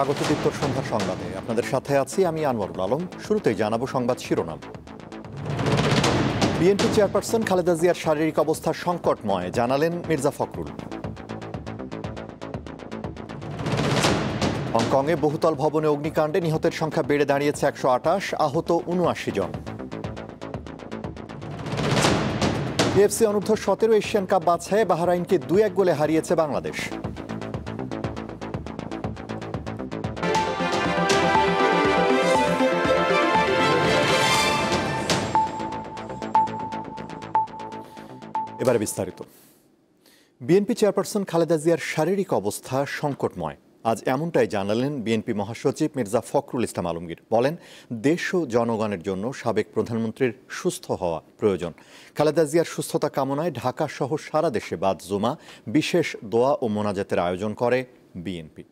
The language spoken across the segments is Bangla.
স্বাগত দীপ্তর সন্ধ্যার সংবাদে আপনাদের সাথে আছি আমি আনোয়ারুল আলম। শুরুতেই জানাবো সংবাদ শিরোনাম। বিএনপি চেয়ারপারসন খালেদা জিয়ার শারীরিক অবস্থা সংকটময়, জানালেন মির্জা ফখরুল। হংকংয়ে বহুতল ভবনে অগ্নিকাণ্ডে নিহতের সংখ্যা বেড়ে দাঁড়িয়েছে 128, আহত 79 জন। এএফসি অনূর্ধ্ব 17 এশিয়ান কাপ বাছাইয়ে বাহরাইনকে 2-1 গোলে হারিয়েছে বাংলাদেশ। এবারে বিস্তারিত। বিএনপি চেয়ারপারসন খালেদা জিয়ার শারীরিক অবস্থা সংকটময়, আজ এমনটাই জানালেন বিএনপি মহাসচিব মির্জা ফখরুল ইসলাম আলমগীর। বলেন, দেশ ও জনগণের জন্য সাবেক প্রধানমন্ত্রীর সুস্থ হওয়া প্রয়োজন। খালেদা জিয়ার সুস্থতা কামনায় ঢাকা সহ সারা দেশে বাদ জুমা বিশেষ দোয়া ও মোনাজাতের আয়োজন করে BNP.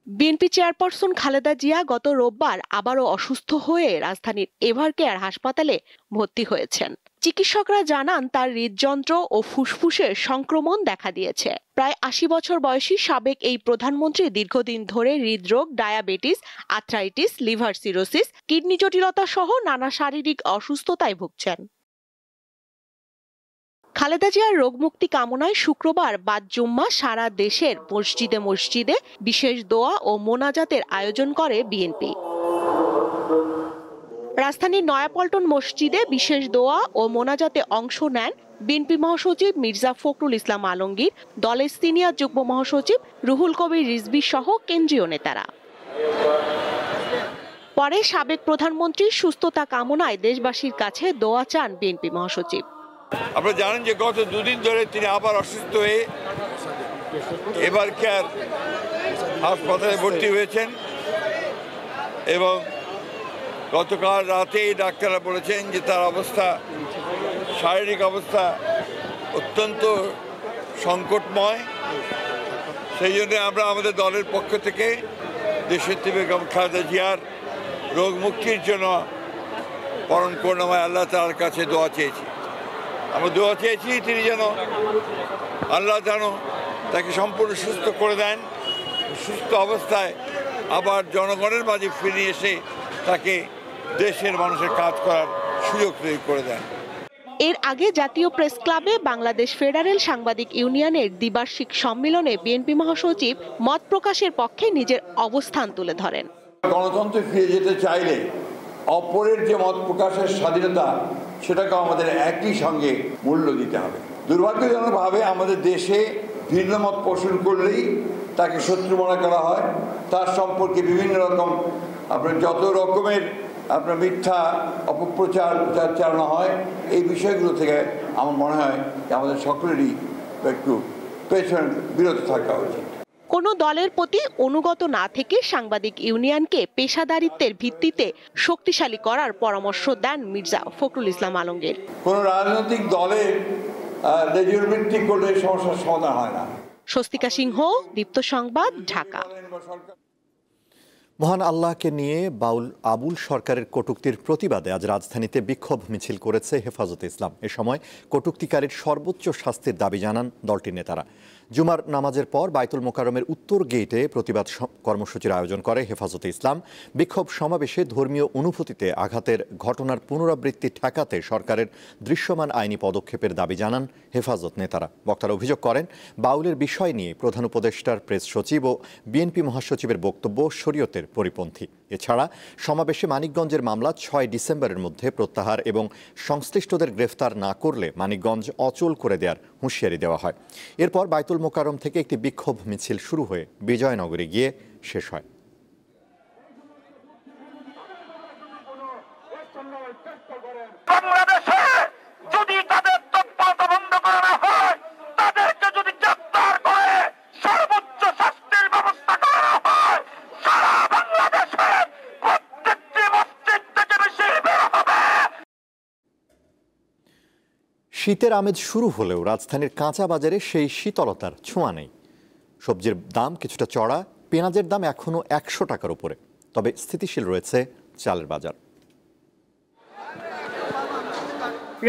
BNP chairperson Khaleda Zia গত রোববার আবারও অসুস্থ হয়ে রাজধানীর এভারকেয়ার হাসপাতালে ভর্তি হয়েছেন। চিকিৎসকরা জানান, তার হৃদযন্ত্র ও ফুসফুসের সংক্রমণ দেখা দিয়েছে। প্রায় 80 বছর বয়সী সাবেক এই প্রধানমন্ত্রী দীর্ঘদিন ধরে হৃদরোগ, diabetes, arthritis, liver cirrhosis, kidney জটিলতা সহ নানা শারীরিক অসুস্থতায় ভুগছেন। খালেদা জিয়ার রোগমুক্তি কামনায় শুক্রবার বাদ জুম্মা সারা দেশের মসজিদে মসজিদে বিশেষ দোয়া ও মোনাজাতের আয়োজন করে বিএনপি। রাজধানীর নয়াপল্টন মসজিদে বিশেষ দোয়া ও মোনাজাতে অংশ নেন বিএনপি মহাসচিব মির্জা ফখরুল ইসলাম আলমগীর, দলের সিনিয়র যুগ্ম মহাসচিব রুহুল কবির রিজভী সহ কেন্দ্রীয় নেতারা। পরে সাবেক প্রধানমন্ত্রীর সুস্থতা কামনায় দেশবাসীর কাছে দোয়া চান বিএনপি মহাসচিব। আপনারা জানেন যে গত দুদিন ধরে তিনি আবার অসুস্থ হয়ে এভারকেয়ার হাসপাতালে ভর্তি হয়েছেন এবং গতকাল রাতেই ডাক্তাররা বলেছেন যে তার অবস্থা, শারীরিক অবস্থা অত্যন্ত সংকটময়। সেই জন্য আমরা আমাদের দলের পক্ষ থেকে দেশনেত্রী বেগম খালেদা জিয়ার রোগ মুক্তির জন্য পরম করুণাময় আল্লাহ তাআলার কাছে দোয়া চেয়েছি। আমরা দোয়া চেয়েছি তিনি যেন আল্লাহ যেন তাকে সম্পূর্ণ সুস্থ করে দেন, সুস্থ অবস্থায় আবার জনগণের মাঝে ফিরে এসে তাকে দেশের মানুষের কাজ করার সুযোগ তৈরি করে দেন। এর আগে জাতীয় প্রেস ক্লাবে বাংলাদেশ ফেডারেল সাংবাদিক ইউনিয়নের দ্বিবার্ষিক সম্মেলনে বিএনপি মহাসচিব মত প্রকাশের পক্ষে নিজের অবস্থান তুলে ধরেন। গণতন্ত্রে ফিরে যেতে চাইলে অপরের যে মত প্রকাশের স্বাধীনতা, সেটাকে আমাদের একই সঙ্গে মূল্য দিতে হবে। দুর্ভাগ্যজনকভাবে আমাদের দেশে ভিন্ন মত পোষণ করলেই তাকে শত্রু মনে করা হয়, তার সম্পর্কে বিভিন্ন রকম যত রকমের মিথ্যা অপপ্রচার চালানো হয়। এই বিষয়গুলো থেকে আমার মনে হয় যে আমাদের সকলেরই একটু পেছনে বিরত থাকা উচিত। কোনো দলের প্রতি অনুগত না থেকে সাংবাদিক ইউনিয়নকে পেশাদারিত্বের ভিত্তিতে শক্তিশালী করার পরামর্শ দেন মির্জা ফখরুল ইসলাম আলমগীর। কোনো রাজনৈতিক দলের লেজুর ভিত্তিক করলে সমস্যার সমাধান হয় না। স্বস্তিকা সিংহ, দীপ্ত সংবাদ, ঢাকা। মহান আল্লাহকে নিয়ে বাউল আবুল সরকারের কটূক্তির প্রতিবাদে আজ রাজধানীতে বিক্ষোভ মিছিল করেছে হেফাজতে ইসলাম। এ সময় কটূক্তিকারীর সর্বোচ্চ শাস্তির দাবি জানান দলটির নেতারা। জুমার নামাজের পর বাইতুল মোকাররমের উত্তর গেইটে প্রতিবাদ কর্মসূচির আয়োজন করে হেফাজতে ইসলাম। বিক্ষোভ সমাবেশে ধর্মীয় অনুভূতিতে আঘাতের ঘটনার পুনরাবৃত্তি ঠেকাতে সরকারের দৃশ্যমান আইনি পদক্ষেপের দাবি জানান হেফাজত নেতারা। বক্তারা অভিযোগ করেন, বাউলের বিষয় নিয়ে প্রধান উপদেষ্টার প্রেস সচিব ও বিএনপি মহাসচিবের বক্তব্য শরীয়তের পরিপন্থী। এছাড়া সমাবেশে মানিকগঞ্জের মামলা 6 ডিসেম্বরের মধ্যে প্রত্যাহার এবং সংশ্লিষ্টদের গ্রেফতার না করলে মানিকগঞ্জ অচল করে দেওয়ার হুঁশিয়ারি দেওয়া হয়। এরপর বাইতুল মোকাররম থেকে একটি বিক্ষোভ মিছিল শুরু হয়ে বিজয়নগরে গিয়ে শেষ হয়। শীতের আমেজ শুরু হলেও রাজধানীর কাঁচা বাজারে সেই শীতলতার ছোঁয়া নেই। সবজির দাম কিছুটা চড়া, পেঁয়াজের দাম এখনও 100 টাকার উপরে। তবে স্থিতিশীল রয়েছে চালের বাজার।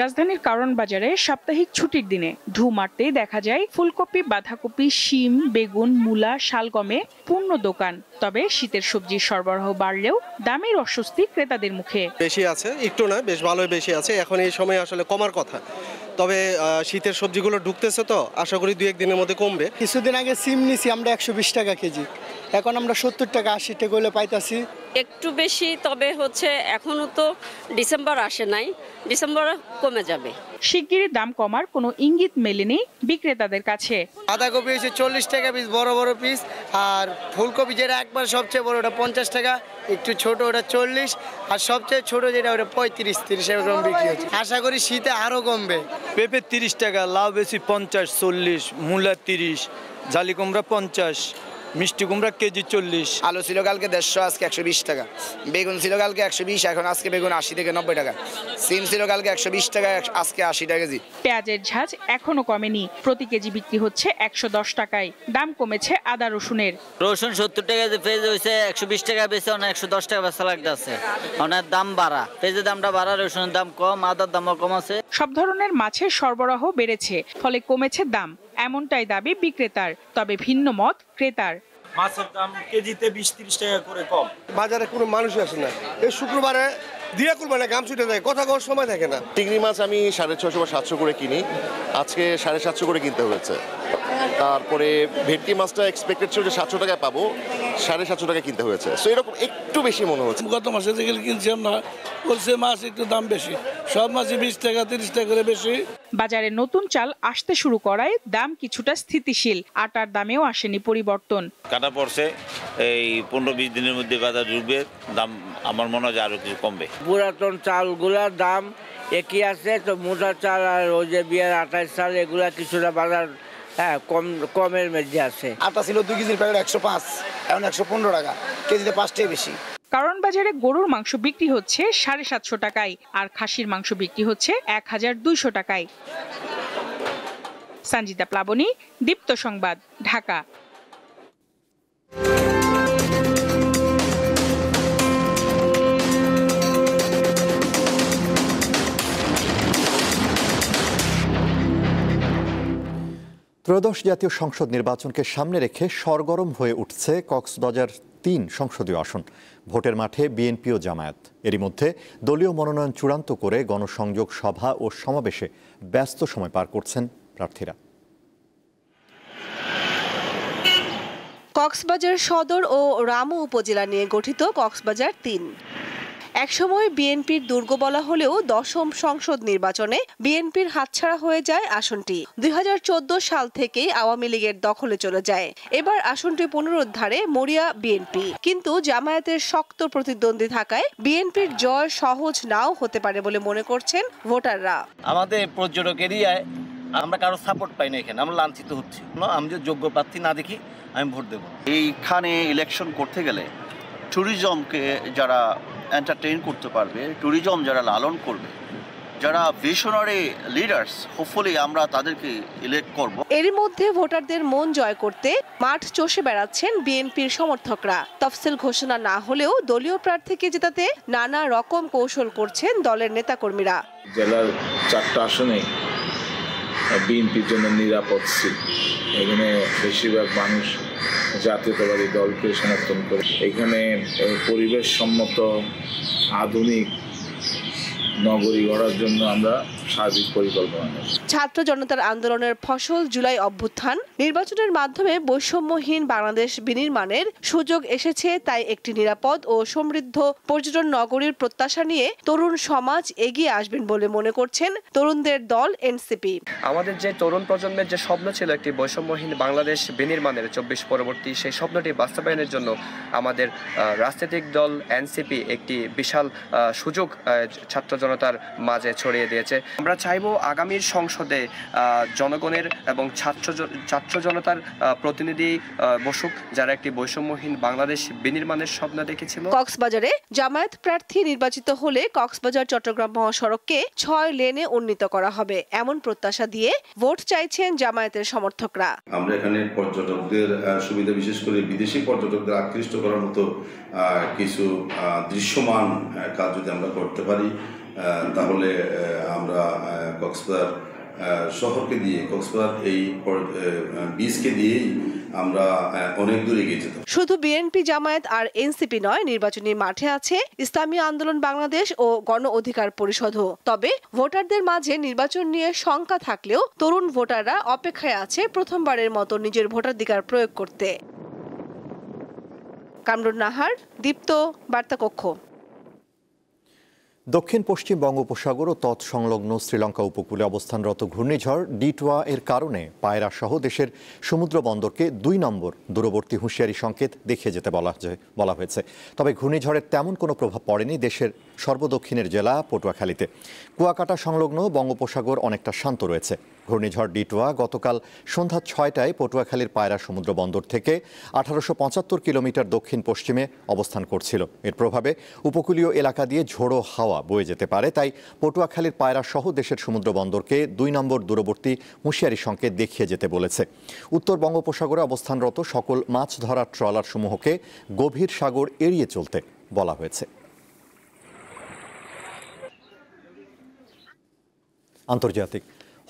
রাজধানীর কারণ বাজারে সাপ্তাহিক ছুটির দিনে ঢু মারতেই দেখা যায় ফুলকপি, বাঁধাকপি, শিম, বেগুন, মূলা, শালগমে পূর্ণ দোকান। তবে শীতের সবজির সরবরাহ বাড়লেও দামের অস্বস্তি ক্রেতাদের মুখে। বেশি আছে, একটু না, বেশ ভালোই বেশি আছে। এখন এই সময় আসলে কমার কথা, তবে শীতের সবজিগুলো ঢুকতেছে তো আশা করি 2-1 দিনের মধ্যে কমবে। কিছুদিন আগে সিম নিছি আমরা 120 টাকা কেজি, এখন আমরা 70 টাকা 80 টাকা হলে পাইতাছি। একটু বেশি, তবে এখনো তো ডিসেম্বর আসে নাই, ডিসেম্বরে কমে যাবে। শিগগিরই দাম কমার কোনো ইঙ্গিত মেলেনি বিক্রেতাদের কাছে। বাঁধাকপি হচ্ছে 40 টাকা পিস, বড় বড় পিস, আর ফুলকপি যেটা একবার সবচেয়ে বড় ওটা 50 টাকা, একটু ছোট ওটা 40, আর সবচেয়ে ছোট যেটা ওটা 35-30 এরকম বিক্রি হচ্ছে। আশা করি শীতে আরো কমবে। পেঁপে 30 টাকা, লাউ বেশি 50-40, মূলা 30, জালি কুমড়া 50, মিষ্টি কুমড়া কেজি 40। আলু ছিল কালকে 150, আজকে 120 টাকা। বেগুন ছিল কালকে 120, এখন আজকে বেগুন 80 থেকে 90 টাকা। সিম ছিল কালকে 120 টাকা, আজকে 80 টাকা কেজি। পেঁয়াজের ঝাঁজ এখনো কমেনি, প্রতি কেজি বিক্রি হচ্ছে 110 টাকায়। দাম কমেছে আদা রসুনের। রসুন 70 টাকা পেঁয়াজ হয়েছে 120 টাকা বেশি, অনেক 110 টাকা বেচা লাগতেছে। অনেক দাম বাড়া, পেঁয়াজের দামটা বাড়া, রসুনের দাম কম, আদার দামও কম আছে। সব ধরনের মাছের সরবরাহ বেড়েছে, ফলে কমেছে দাম, এমনটাই দাবি বিক্রেতার। তবে ভিন্ন মত ক্রেতার। মাছের দাম কেজিতে 20-30 টাকা করে কম। বাজারে কোনো মানুষই আসে না, এই শুক্রবারে দিয়া করবে না, গাম ছুটে যায়, কথা কওয়ার সময় থাকে না। চিংড়ি মাছ আমি 650 বা 700 করে কিনি, আজকে 750 করে কিনতে হয়েছে। তারপরে ভেটকি মাছটা এক্সপেক্টেড ছিল যে 700 টাকায় পাবো, 750 টাকা কিনতে হয়েছে। সো এরকম একটু বেশি মনে হচ্ছে। গত মাসে যেগুলো কিনছিলাম না, বলছে মাছ একটু দাম বেশি, সব মাছই 20 টাকা 30 টাকা করে বেশি। বাজারে নতুন চাল আসতে শুরু করায় দাম কিছুটা স্থিতিশীল, আটার দামেও আসেনি পরিবর্তন। কাটা পড়ছে, এই 15-20 দিনের মধ্যে বাজার ঢুকবে, দাম আমার মনে হয় আরো কিছু কমবে। পুরাতন চালগুলার দাম একই আছে, তো মোটা চাল আর ওই যে বিয়ার আটার চাল এগুলা কিছুটা বাজার কমের মধ্যে আছে। আটা ছিল 2 কেজির প্যাকেট 105, এখন 115 টাকা, কেজিতে 5 টাকা বেশি। কারণ বাজারে গরুর মাংস বিক্রি হচ্ছে 750 টাকায়, আর খাসির মাংস বিক্রি হচ্ছে 1200 টাকায়। সঞ্জিতা প্লাবনী, দীপ্ত সংবাদ, ঢাকা। ত্রয়োদশ জাতীয় সংসদ নির্বাচনকে সামনে রেখে সরগরম হয়ে উঠছে কক্সবাজার 3 সংসদীয় আসন। ভোটের মাঠে বিএনপি ও জামায়াত। এরই মধ্যে দলীয় মনোনয়ন চূড়ান্ত করে গণসংযোগ সভা ও সমাবেশে ব্যস্ত সময় পার করছেন প্রার্থীরা। কক্সবাজার সদর ও রামু উপজেলা নিয়ে গঠিত কক্সবাজার 3 একসময় বিএনপির দুর্গ বলা হলেও 10ম সংসদ নির্বাচনে বিএনপির হাতছাড়া হয়ে যায় আসনটি। 2014 সাল থেকেই আওয়ামী লীগের দখলে চলে যায়। এবার আসনটি পুনরুদ্ধারে মরিয়া বিএনপি, কিন্তু জামায়াতের শক্ত প্রতিদ্বন্দ্বী থাকায় বিএনপির জয় সহজ নাও হতে পারে বলে মনে করছেন ভোটাররা। আমাদের পর্যটক এরিয়ায় আমরা কারো সাপোর্ট পাই না, এখানে আমরা লাঞ্ছিত হচ্ছি। আমি যে যোগ্য প্রার্থী না দেখি আমি ভোট দেব। এইখানে ইলেকশন করতে গেলে ট্যুরিজমকে যারা এন্টারটেইন করতে পারবে, ট্যুরিজম যারা লালন করবে, যারা ভিশনারি লিডার্স, হোপফুলি আমরা তাদেরকে ইলেক্ট করব। এর মধ্যে ভোটারদের মন জয় করতে মাঠ চষে বেড়াচ্ছেন বিএনপির সমর্থকরা। তফসিল ঘোষণা না হলেও দলীয় প্রার্থীকে জেতাতে নানা রকম কৌশল করছেন দলের নেতাকর্মীরা। জেলার 4টা আসনে বিএনপির জন্য নিরাপদ সিট, এখানে বেশিরভাগ মানুষ জাতীয়তাবাদী দলকে সমর্থন করে। এখানে পরিবেশ সম্মত আধুনিক নগরী গড়ার জন্য আমরা সার্বিক পরিকল্পনা নেব। ছাত্র জনতার আন্দোলনের ফসল জুলাই অভ্যুত্থান, নির্বাচনের মাধ্যমে বৈষম্যহীন বাংলাদেশ বিনির্মাণের সুযোগ এসেছে, তাই একটি নিরাপদ ও সমৃদ্ধ পর্যটন নগরীর প্রত্যাশা নিয়ে তরুণ সমাজ এগিয়ে আসবেন বলে মনে করছেন তরুণদের দল এনসিপি। আমাদের যে তরুণ প্রজন্মের যে স্বপ্ন ছিল একটি বৈষম্যহীন বাংলাদেশ বিনির্মাণের 24 পরবর্তী, সেই স্বপ্নটি বাস্তবায়নের জন্য আমাদের রাজনৈতিক দল এনসিপি একটি বিশাল সুযোগ ছাত্র জনতার মাঝে ছড়িয়ে দিয়েছে। আমরা চাইবো আগামীর সংসদে জনগণের এবং ছাত্র জনতার প্রতিনিধি বসুক, যারা একটি বৈষম্যহীন বাংলাদেশ বিনির্মাণের স্বপ্ন দেখেছিল। কক্সবাজারে জামায়াত প্রার্থী নির্বাচিত হলে কক্সবাজার চট্টগ্রাম মহাসড়ককে 6 লেনে উন্নীত করা হবে, এমন প্রত্যাশা দিয়ে ভোট চাইছেন জামায়াতের সমর্থকরা। আমরা এখানে পর্যটকদের সুবিধা, বিশেষ করে বিদেশি পর্যটকদের আকৃষ্ট করার মতো কিছু দৃশ্যমান কাজ যদি আমরা করতে পারি, তাহলে আমরা কক্সবাজার শহরকে দিয়ে কক্সবাজার এই বীজকে দিয়েই আমরা অনেক দূরে এগিয়ে যেতাম। শুধু বিএনপি, জামায়াত আর এনসিপি নয়, নির্বাচনী মাঠে আছে ইসলামী আন্দোলন বাংলাদেশ ও গণ অধিকার পরিষদও। তবে ভোটারদের মাঝে নির্বাচন নিয়ে শঙ্কা থাকলেও তরুণ ভোটাররা অপেক্ষায় আছে প্রথমবারের মতো নিজের ভোটাধিকার প্রয়োগ করতে। কামরুন নাহার, দীপ্ত, বার্তা কক্ষ। দক্ষিণ পশ্চিম বঙ্গোপসাগর ও তৎসংলগ্ন শ্রীলঙ্কা উপকূলে অবস্থানরত ঘূর্ণিঝড় ডিটোয়া এর কারণে পায়রা সহ দেশের সমুদ্র বন্দরকে 2 নম্বর দূরবর্তী হুঁশিয়ারি সংকেত দেখিয়ে যেতে বলা হয়েছে। তবে ঘূর্ণিঝড়ের তেমন কোনো প্রভাব পড়েনি দেশের সর্বদক্ষিণের জেলা পটুয়াখালীতে। কুয়াকাটা সংলগ্ন বঙ্গোপসাগর অনেকটা শান্ত রয়েছে। ঘূর্ণিঝড় ডিটোয়া গতকাল সন্ধ্যা 6টায় পটুয়াখালীর পায়রা সমুদ্র বন্দর থেকে 1875 কিলোমিটার দক্ষিণ পশ্চিমে অবস্থান করছিল। এর প্রভাবে উপকূলীয় এলাকা দিয়ে ঝোড়ো হাওয়া বয়ে যেতে পারে, তাই পটুয়াখালীর পায়রা সহ দেশের সমুদ্র বন্দরকে 2 নম্বর দূরবর্তী হুঁশিয়ারি সংকেত দেখিয়ে যেতে বলেছে। উত্তর বঙ্গোপসাগরে অবস্থানরত সকল মাছ ধরার ট্রলার সমূহকে গভীর সাগর এড়িয়ে চলতে বলা হয়েছে। আন্তর্জাতিক।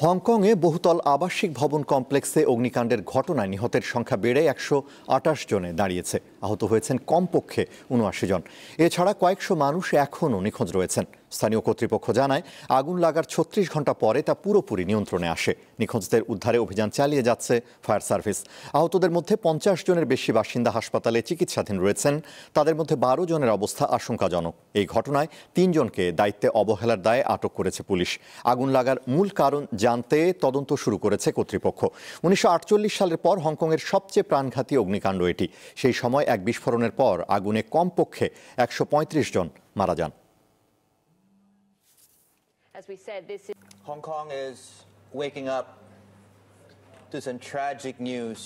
হংকংয়ে বহুতল আবাসিক ভবন কমপ্লেক্সে অগ্নিকাণ্ডের ঘটনায় নিহতের সংখ্যা বেড়ে 128 জনে দাঁড়িয়েছে। আহত হয়েছেন কমপক্ষে 79 জন। এছাড়া কয়েকশো মানুষ এখনও নিখোঁজ রয়েছেন। স্থানীয় কর্তৃপক্ষ জানায় আগুন লাগার 36 ঘন্টা পরে তা পুরোপুরি নিয়ন্ত্রণে আসে। নিখোঁজদের উদ্ধারে অভিযান চালিয়ে যাচ্ছে ফায়ার সার্ভিস। আহতদের মধ্যে 50 জনের বেশি বাসিন্দা হাসপাতালে চিকিৎসাধীন রয়েছেন। তাদের মধ্যে 12 জনের অবস্থা আশঙ্কাজনক। এই ঘটনায় 3 জনকে দায়িত্বে অবহেলার দায়ে আটক করেছে পুলিশ। আগুন লাগার মূল কারণ জানতে তদন্ত শুরু করেছে কর্তৃপক্ষ। 1948 সালের পর হংকংয়ের সবচেয়ে প্রাণঘাতী অগ্নিকাণ্ড এটি। সেই সময় এক বিস্ফোরণের পর আগুনে কমপক্ষে 135 জন মারা যান। As we said, Hong Kong is waking up to some tragic news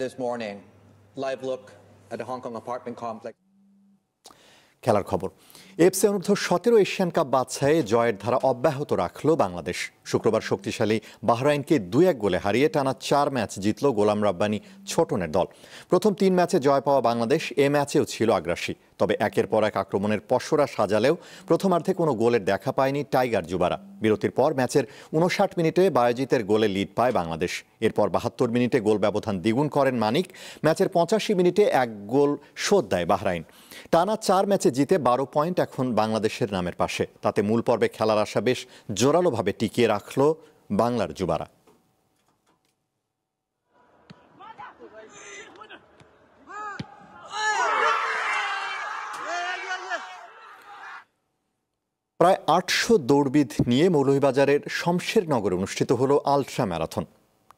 this morning. Live look at the Hong Kong apartment complex. খেলার খবর। এফসি অনূর্ধ্ব 17 এশিয়ান কাপ বাছাইয়ে জয়ের ধারা অব্যাহত রাখল বাংলাদেশ। শুক্রবার শক্তিশালী বাহরাইনকে 2-1 গোলে হারিয়ে টানা 4 ম্যাচ জিতল গোলাম রাব্বানী ছোটনের দল। প্রথম 3 ম্যাচে জয় পাওয়া বাংলাদেশ এ ম্যাচেও ছিল আগ্রাসী। তবে একের পর এক আক্রমণের পসরা সাজালেও প্রথমার্ধে কোনো গোলের দেখা পায়নি টাইগার যুবারা। বিরতির পর ম্যাচের 59 মিনিটে বায়েজিতের গোলে লিড পায় বাংলাদেশ। এরপর 72 মিনিটে গোল ব্যবধান দ্বিগুণ করেন মানিক। ম্যাচের 85 মিনিটে 1 গোল শোধ দেয় বাহরাইন। টানা 4 ম্যাচে জিতে 12 পয়েন্ট এখন বাংলাদেশের নামের পাশে। তাতে মূল পর্বে খেলার আশা বেশ জোরালোভাবে টিকিয়ে রাখল বাংলার যুবারা। প্রায় 800 দৌড়বিদ নিয়ে মৌলভীবাজারের শমশেরনগরে অনুষ্ঠিত হলো ultra marathon.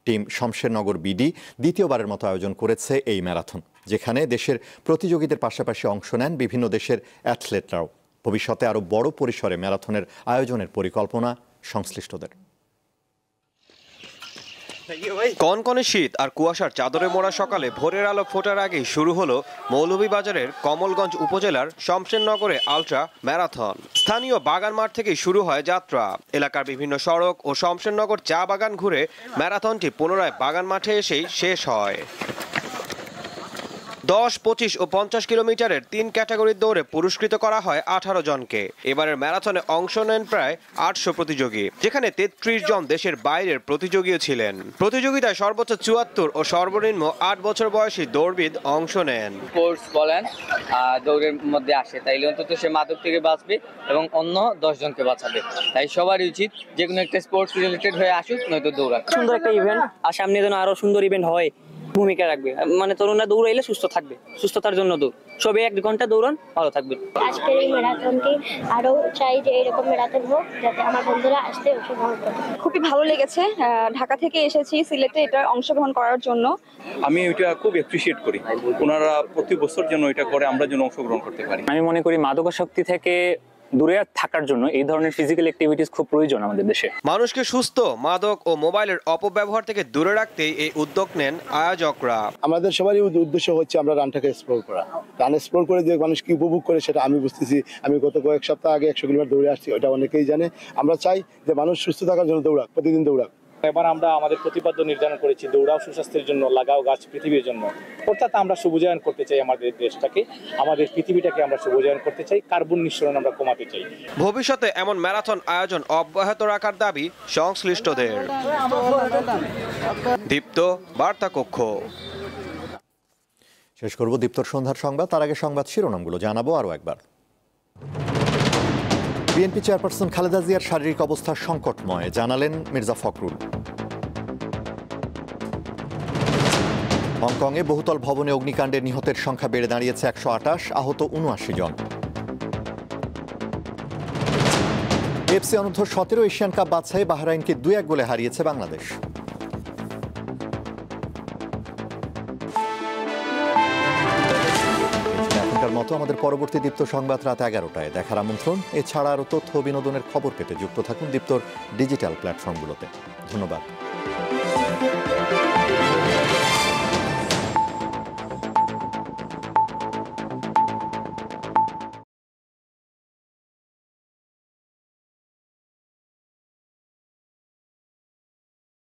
Team Shamshernagar BD দ্বিতীয়বারের মতো আয়োজন করেছে এই ম্যারাথন, যেখানে দেশের প্রতিযোগীদের পাশাপাশি অংশ নেন বিভিন্ন দেশের অ্যাথলেটরাও। ভবিষ্যতে আরও বড় পরিসরে ম্যারাথনের আয়োজনের পরিকল্পনা সংশ্লিষ্টদের। কনকনে শীত আর কুয়াশার চাদরে মোড়া সকালে ভোরের আলো ফোটার আগেই শুরু হলো মৌলভীবাজারের কমলগঞ্জ উপজেলার শমশেরনগরে আলট্রা ম্যারাথন। স্থানীয় বাগান মাঠ থেকেই শুরু হয় যাত্রা। এলাকার বিভিন্ন সড়ক ও শমশেরনগর চা বাগান ঘুরে ম্যারাথনটি পুনরায় বাগান মাঠে এসেই শেষ হয়। 10, 25 ও 50 কিলোমিটারের 3 ক্যাটাগরির দৌড়ে পুরস্কৃত করা হয় 18 জনকে। এবারের ম্যারাথনে অংশ নেন প্রায় 800 প্রতিযোগী, যেখানে 33 জন দেশের বাইরের প্রতিযোগীও ছিলেন। প্রতিযোগিতায় সর্বোচ্চ 74 ও সর্বনিম্ন 8 বছর বয়সী দৌড়বিদ অংশ নেন। স্পোর্টস বলেন দৌড়ের মধ্যে আসে, তাইলে অন্তত সে মাদক থেকে বাঁচবে এবং অন্য 10 জনকে বাঁচাবে। তাই সবারই উচিত যে কোনো একটা স্পোর্টস রিলেটেড হয়ে আসুক, নয়তো দৌড়াক। সুন্দর একটা ইভেন্ট আর সামনে যেন আরো সুন্দর ইভেন্ট হয় ভূমিকা রাখবে। মানে তরুণরা দৌড়াইলে সুস্থ থাকবে, সুস্থতার জন্য দৌড়। সবে 1 ঘন্টা দৌড়ান, ভালো থাকবে। আজকের এই ম্যারাথনটি আরো চাই যে এরকম ম্যারাথন হোক, যাতে আমার বন্ধুরা আসতে অংশগ্রহণ করে। খুবই ভালো লেগেছে। ঢাকা থেকে এসেছি সিলেটে এটা অংশগ্রহণ করার জন্য। আমি এটা খুব অ্যাপ্রিশিয়েট করি, ওনারা প্রতি বছর যেন এটা করে, আমরা যেন অংশগ্রহণ করতে পারি। আমি মনে করি মাদকাসক্তি থেকে দূরে থাকার জন্য এই ধরনের ফিজিক্যাল অ্যাক্টিভিটিস খুব প্রয়োজন আমাদের দেশে। মানুষকে সুস্থ, মাদক ও মোবাইলের অপব্যবহার থেকে দূরে রাখতেই এই উদ্যোগ নেন আয়োজকরা। আমাদের সবারই উদ্দেশ্য হচ্ছে আমরা রানটাকে এক্সপ্লোর করা। রান এক্সপ্লোর করে যে মানুষ কি উপভোগ করে সেটা আমি বুঝতেছি। আমি গত কয়েক সপ্তাহ আগে 100 কিলোমিটার দৌড়ে আসছি, ওটা অনেকেই জানে। আমরা চাই যে মানুষ সুস্থ থাকার জন্য দৌড়াক, প্রতিদিন দৌড়াক। এবার আমরা আমাদের প্রতিপাদ্য নির্ধারণ করেছি দৌড়াও সুস্বাস্থ্যের জন্য, লাগাও গাছ পৃথিবীর জন্য। অর্থাৎ আমরা সবুজায়ন করতে চাই আমাদের দেশটাকে, আমাদের পৃথিবীটাকে আমরা সবুজায়ন করতে চাই, কার্বন নিঃসরণ আমরা কমাতে চাই। ভবিষ্যতে এমন ম্যারাথন আয়োজন অব্যাহত রাখার দাবি সংশ্লিষ্টদের। দীপ্ত বার্তা কক্ষ। শেষ করব দীপ্তর সন্ধ্যার সংবাদ, তার আগে সংবাদ শিরোনামগুলো জানাবো আরও একবার। বিএনপি চেয়ারপারসন খালেদা জিয়ার শারীরিক অবস্থা সংকটময়, জানালেন মির্জা ফখরুল। হংকংয়ে বহুতল ভবনে অগ্নিকাণ্ডে নিহতের সংখ্যা বেড়ে দাঁড়িয়েছে 128, আহত 79 জন। এফসি অনূর্ধ্ব 17 এশিয়ান কাপ বাছাই বাহরাইনকে 2-1 গোলে হারিয়েছে বাংলাদেশ। এখনকার মতো আমাদের পরবর্তী দীপ্ত সংবাদ রাত 11টায় দেখার আমন্ত্রণ। এছাড়া আরও তথ্য বিনোদনের খবর পেতে যুক্ত থাকুন দীপ্তর ডিজিটাল প্ল্যাটফর্মগুলোতে। ধন্যবাদ।